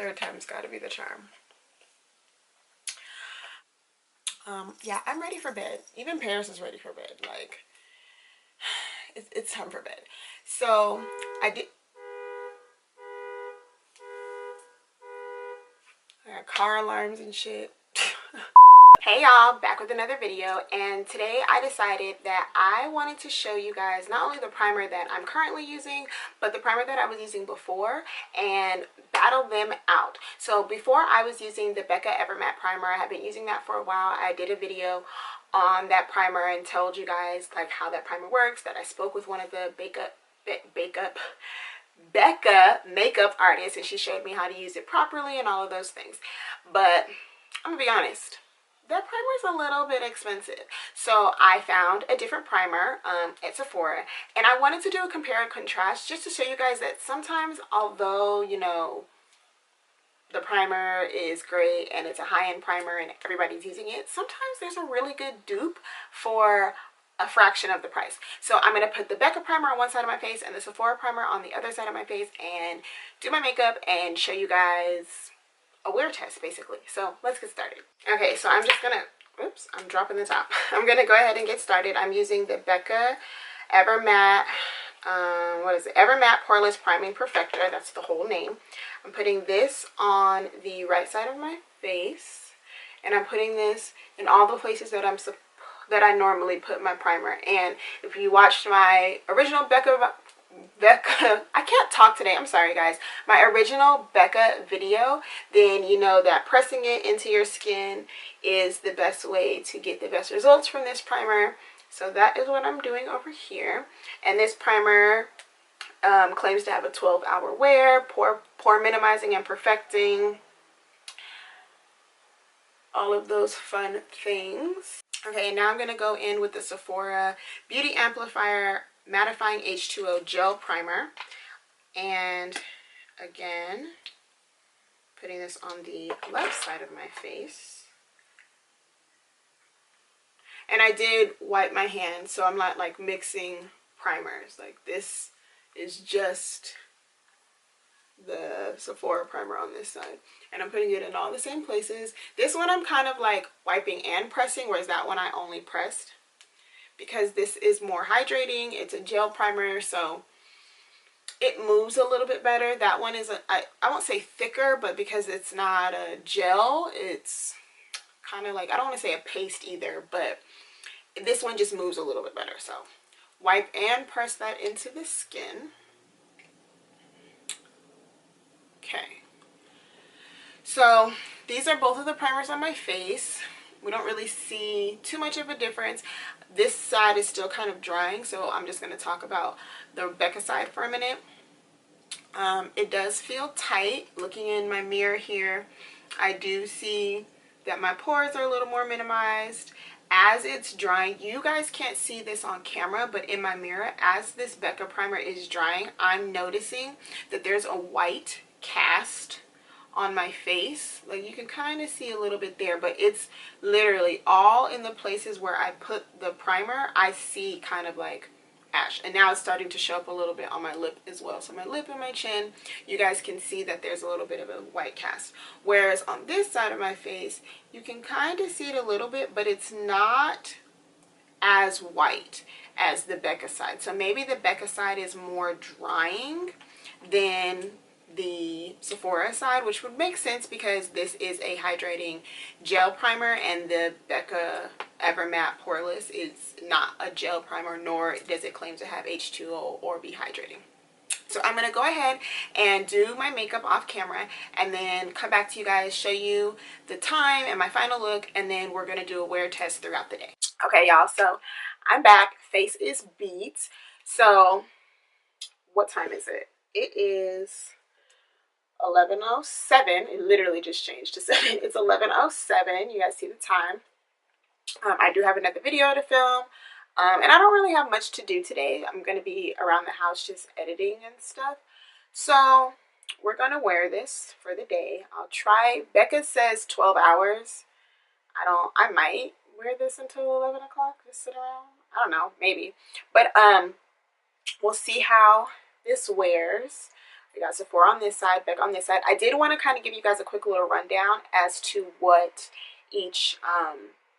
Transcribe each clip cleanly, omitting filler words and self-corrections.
third time's got to be the charm. Yeah, I'm ready for bed. Even Paris is ready for bed. Like, it's time for bed. So I got car alarms and shit. Hey y'all, back with another video, and today I decided that I wanted to show you guys not only the primer that I'm currently using, but the primer that I was using before and battle them out. So before I was using the Becca Ever Matte primer. I have been using that for a while. I did a video on that primer and told you guys like how that primer works, that I spoke with one of the Becca makeup artists, and she showed me how to use it properly and all of those things. But I'm gonna be honest, that primer is a little bit expensive. So I found a different primer at Sephora, and I wanted to do a compare and contrast just to show you guys that sometimes, although, you know, the primer is great and it's a high-end primer and everybody's using it, sometimes there's a really good dupe for a fraction of the price. So I'm going to put the Becca primer on one side of my face and the Sephora primer on the other side of my face and do my makeup and show you guys a wear test basically. So let's get started. Okay, so I'm just gonna, oops, I'm dropping the top. I'm gonna go ahead and get started. I'm using the Becca Ever Matte, what is it? Ever Matte Poreless Priming Perfector. That's the whole name. I'm putting this on the right side of my face, and I'm putting this in all the places that I normally put my primer. And if you watched my original Becca, I can't talk today, I'm sorry guys, my original Becca video, then you know that pressing it into your skin is the best way to get the best results from this primer. So that is what I'm doing over here. And this primer claims to have a 12-hour wear, pore minimizing and perfecting, all of those fun things. Okay, now I'm going to go in with the Sephora Beauty Amplifier Mattifying H2O Gel Primer. And again, putting this on the left side of my face. And I did wipe my hands, so I'm not like mixing primers. Like, this is just the Sephora primer on this side, and I'm putting it in all the same places. This one I'm kind of like wiping and pressing, whereas that one I only pressed, because this is more hydrating. It's a gel primer, so it moves a little bit better. That one is I won't say thicker, but because it's not a gel, it's kind of like, I don't want to say a paste either, but this one just moves a little bit better. So wipe and press that into the skin. Okay, so these are both of the primers on my face. We don't really see too much of a difference. This side is still kind of drying, so I'm just going to talk about the Becca side for a minute. It does feel tight. Looking in my mirror here, I do see that my pores are a little more minimized. As it's drying, you guys can't see this on camera, but in my mirror, as this Becca primer is drying, I'm noticing that there's a white cast on my face. Like, you can kind of see a little bit there, but it's literally all in the places where I put the primer. I see kind of like ash, and now it's starting to show up a little bit on my lip as well. So my lip and my chin, you guys can see that there's a little bit of a white cast, whereas on this side of my face you can kind of see it a little bit, but it's not as white as the Becca side. So maybe the Becca side is more drying than the Sephora side, which would make sense because this is a hydrating gel primer, and the Becca Ever Matte Poreless is not a gel primer, nor does it claim to have H2O or be hydrating. So I'm going to go ahead and do my makeup off camera and then come back to you guys, show you the time and my final look, and then we're going to do a wear test throughout the day. Okay y'all, so I'm back. Face is beat. So what time is it? It is 11:07. It literally just changed to 7. It's 11:07. You guys see the time. I do have another video to film, and I don't really have much to do today. I'm going to be around the house just editing and stuff. So we're going to wear this for the day. I'll try. Becca says 12 hours. I might wear this until 11 o'clock, just sit around. I don't know, maybe. But we'll see how this wears. We got Sephora on this side, Becca on this side. I did want to kind of give you guys a quick little rundown as to what each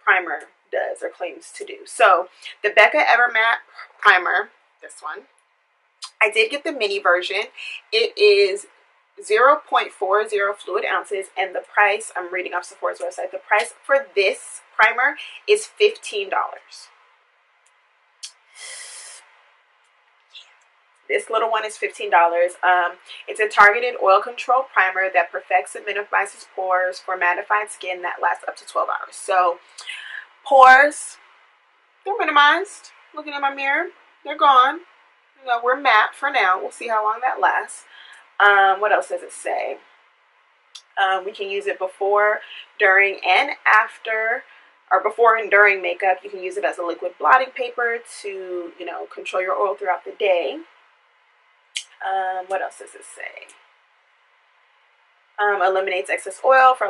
primer does or claims to do. So the Becca Ever Matte Primer, this one, I did get the mini version. It is 0.40 fluid ounces, and the price, I'm reading off Sephora's website, the price for this primer is $15. This little one is $15. It's a targeted oil control primer that perfects and minimizes pores for mattified skin that lasts up to 12 hours. So pores, they're minimized. Looking in my mirror, they're gone. You know, we're matte for now. We'll see how long that lasts. What else does it say? We can use it before, during, and after, or before and during makeup. You can use it as a liquid blotting paper to, you know, control your oil throughout the day. What else does it say? Eliminates excess oil for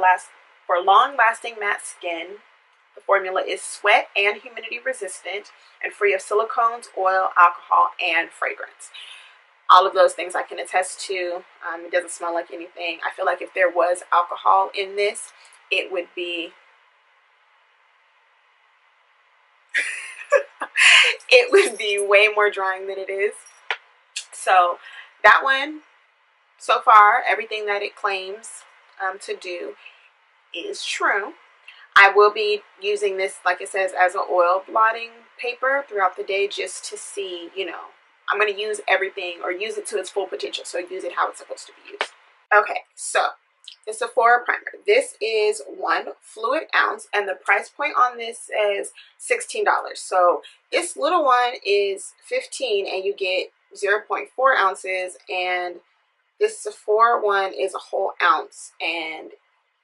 long-lasting matte skin. The formula is sweat and humidity resistant and free of silicones, oil, alcohol, and fragrance. All of those things I can attest to. It doesn't smell like anything. I feel like if there was alcohol in this, it would be it would be way more drying than it is. So that one, so far, everything that it claims to do is true. I will be using this, like it says, as an oil blotting paper throughout the day, just to see, you know, I'm going to use everything or use it to its full potential. So use it how it's supposed to be used. Okay, so the Sephora primer. This is 1 fluid ounce, and the price point on this is $16. So this little one is $15, and you get 0.4 ounces, and this Sephora one is a whole ounce, and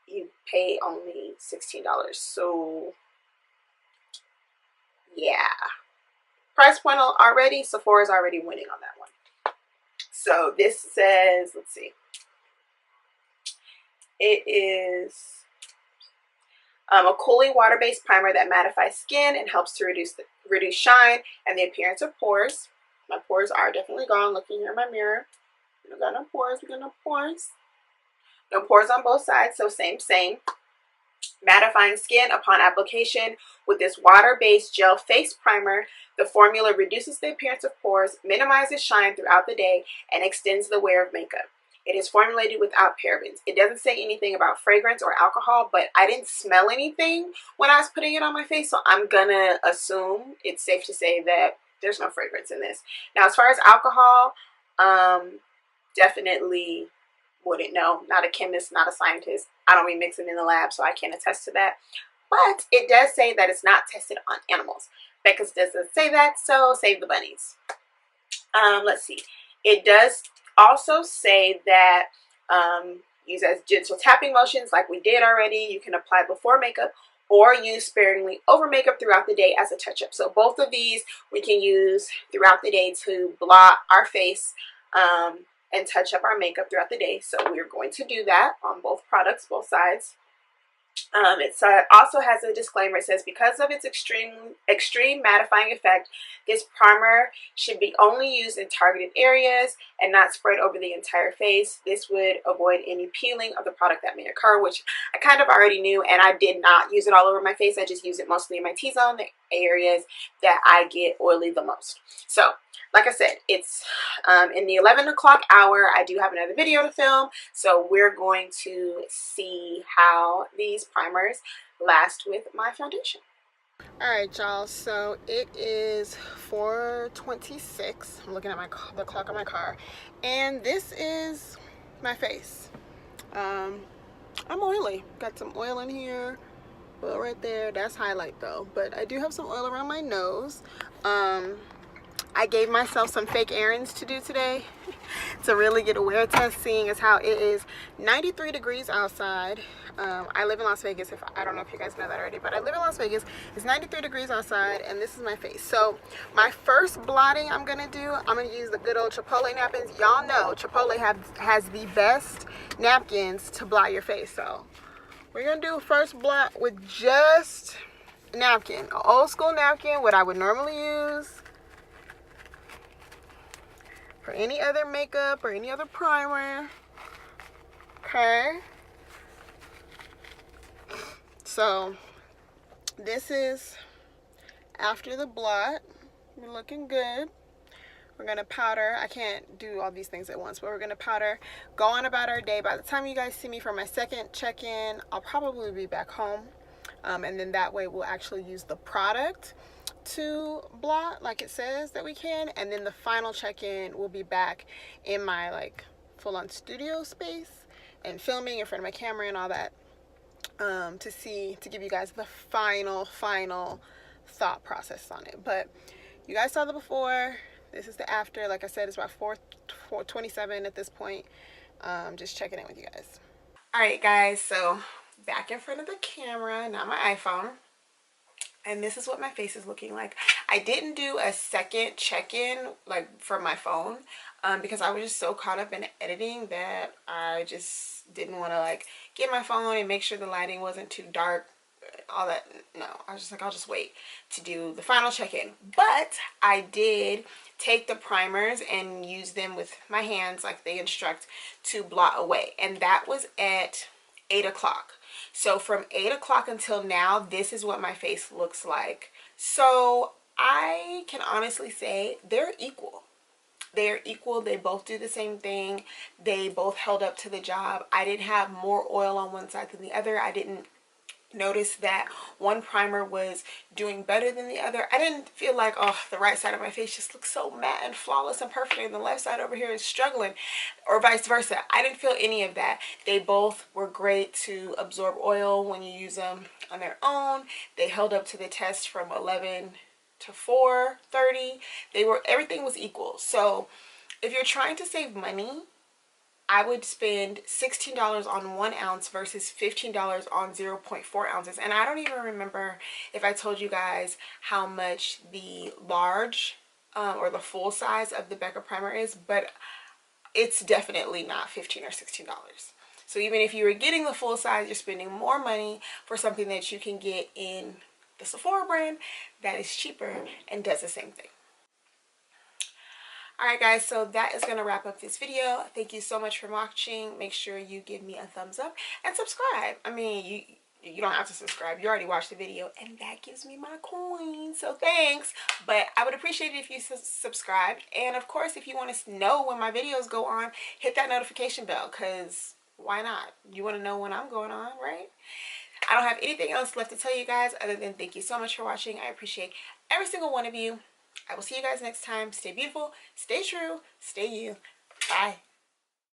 you pay only $16. So yeah, price point already, Sephora's already winning on that one. So this says, let's see, it is a cooling water-based primer that mattifies skin and helps to reduce shine and the appearance of pores. My pores are definitely gone. Looking here in my mirror, we don't got no pores. We got no pores. No pores on both sides, so same. Mattifying skin upon application with this water-based gel face primer. The formula reduces the appearance of pores, minimizes shine throughout the day, and extends the wear of makeup. It is formulated without parabens. It doesn't say anything about fragrance or alcohol, but I didn't smell anything when I was putting it on my face, so I'm gonna assume it's safe to say that there's no fragrance in this. Now, as far as alcohol, definitely wouldn't know. Not a chemist, not a scientist. I don't be mixing in the lab, so I can't attest to that. But it does say that it's not tested on animals. Becca's doesn't say that, so save the bunnies. Let's see. It does also say that use as gentle tapping motions like we did already. You can apply before makeup or use sparingly over makeup throughout the day as a touch-up. So both of these we can use throughout the day to blot our face and touch up our makeup throughout the day. So we're going to do that on both products, both sides. It also has a disclaimer. It says, because of its extreme mattifying effect, this primer should be only used in targeted areas and not spread over the entire face. This would avoid any peeling of the product that may occur, which I kind of already knew, and I did not use it all over my face. I just use it mostly in my T-zone, the areas that I get oily the most. So like I said, it's in the 11 o'clock hour. I do have another video to film, so we're going to see how these primers last with my foundation. All right, y'all, so it is 4:26. I'm looking at the clock on my car, and this is my face. I'm oily. Got some oil in here, well, right there. That's highlight though, but I do have some oil around my nose. I gave myself some fake errands to do today to really get a wear test, seeing as how it is 93 degrees outside. I live in Las Vegas. I don't know if you guys know that already, but I live in Las Vegas. It's 93 degrees outside, and this is my face. So my first blotting I'm gonna do, I'm gonna use the good old Chipotle napkins. Y'all know Chipotle has the best napkins to blot your face. So we're gonna do a first blot with just a napkin, an old school napkin, what I would normally use for any other makeup or any other primer. Okay. So this is after the blot. We're looking good. We're gonna powder. I can't do all these things at once, but we're gonna powder, go on about our day. By the time you guys see me for my second check-in, I'll probably be back home. And then that way we'll actually use the product to blot like it says that we can. And then the final check-in will be back in my like full-on studio space and filming in front of my camera and all that, to give you guys the final thought process on it. But you guys saw the before. This is the after. Like I said, it's about 4:27 at this point. Just checking in with you guys. All right, guys. So back in front of the camera, not my iPhone. And this is what my face is looking like. I didn't do a second check-in like from my phone because I was just so caught up in editing that I just didn't want to like get my phone and make sure the lighting wasn't too dark, all that. No, I was just like, I'll just wait to do the final check-in. But I did take the primers and use them with my hands like they instruct to blot away, and that was at 8 o'clock. So from 8 o'clock until now, this is what my face looks like. So I can honestly say they're equal. They're equal. They both do the same thing. They both held up to the job. I didn't have more oil on one side than the other. I didn't notice that one primer was doing better than the other. I didn't feel like, oh, the right side of my face just looks so matte and flawless and perfect and the left side over here is struggling, or vice versa. I didn't feel any of that. They both were great to absorb oil when you use them on their own. They held up to the test from 11 to 4:30. Everything was equal. So if you're trying to save money, I would spend $16 on 1 ounce versus $15 on 0.4 ounces. And I don't even remember if I told you guys how much the large or the full size of the Becca primer is, but it's definitely not $15 or $16. So even if you were getting the full size, you're spending more money for something that you can get in the Sephora brand that is cheaper and does the same thing. Alright guys, so that is going to wrap up this video. Thank you so much for watching. Make sure you give me a thumbs up and subscribe. I mean, you don't have to subscribe. You already watched the video and that gives me my coins. So thanks. But I would appreciate it if you subscribed. And of course, if you want to know when my videos go on, hit that notification bell, because why not? You want to know when I'm going on, right? I don't have anything else left to tell you guys other than thank you so much for watching. I appreciate every single one of you. I will see you guys next time. Stay beautiful, stay true, stay you. Bye.